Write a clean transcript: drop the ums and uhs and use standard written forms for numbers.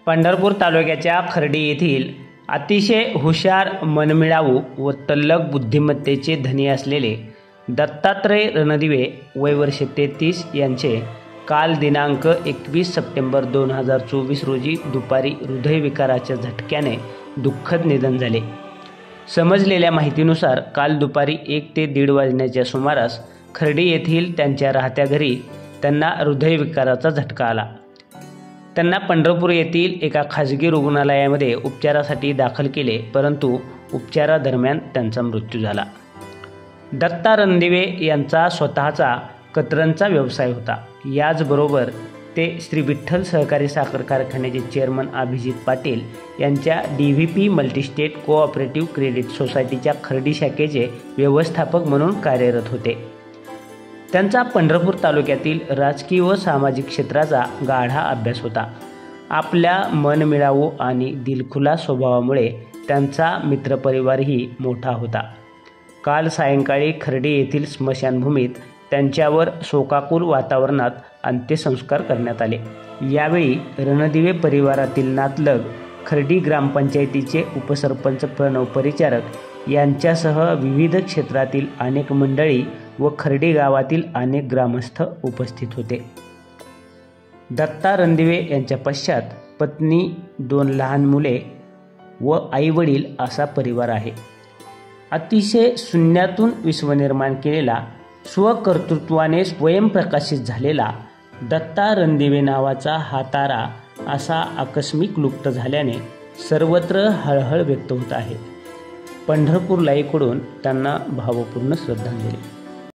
पंढरपूर तालुक्याच्या खर्डी येथील अतिशय हुशार, मनमिळावू व तल्लख बुद्धिमत्तेचे धनी असलेले दत्तात्रय रणदिवे वय वर्ष 33 यांचे काल दिनांक 21 सप्टेंबर 2024 रोजी दुपारी हृदयविकाराच्या झटक्याने दुःखद निधन झाले। समजलेल्या माहितीनुसार काल दुपारी 1 ते 1:30 वाजण्याच्या सुमारास खर्डी येथील त्यांच्या राहत्या घरी त्यांना हृदयविकाराचा झटका आला। त्यांना पंढरपूर येथील एका खाजगी रुग्णालयामध्ये उपचारासाठी दाखल केले, परंतु उपचारादरम्यान त्यांचा मृत्यू झाला। दत्ता रणदिवे यांचा स्वतःचा कतरणचा व्यवसाय होता। याचबरोबर ते श्री विठ्ठल सहकारी साखर कारखान्याचे चेअरमन अभिजित पाटील यांच्या DVP मल्टीस्टेट कोऑपरेटिव्ह क्रेडिट सोसायटीच्या खर्डी शाखेचे व्यवस्थापक म्हणून कार्यरत होते। त्यांचा पंढरपूर तालुक्यातील राजकीय व सामाजिक क्षेत्राचा गाढा अभ्यास होता। आपल्या मनमिळावू आणि दिलखुलास स्वभावामुळे त्यांचा मित्रपरिवारही मोठा होता। काल सायंकाळी खर्डी येथील स्मशानभूमीत त्यांच्यावर शोकाकुल वातावरणात अंत्यसंस्कार करण्यात आले। यावेळी रणदिवे परिवारातील नातलग, खर्डी ग्रामपंचायतीचे उपसरपंच प्रणव परिचारक यांच्यासह विविध क्षेत्रातील अनेक मंडळी व खर्डी गावातील अनेक ग्रामस्थ उपस्थित होते। दत्ता रणदिवे यांच्या पश्चात पत्नी, 2 लहान मुले व आईवडील असा परिवार आहे। अतिशय शून्यातून विश्व निर्माण केलेला, स्वकर्तृत्वाने स्वयंप्रकाशित झालेला दत्ता रणदिवे नावाचा हा तारा असा आकस्मिक लुप्त झाल्याने सर्वत्र हळहळ व्यक्त होत आहे। पंढरपूर लाईव्हकडून त्यांना भावपूर्ण श्रद्धांजली।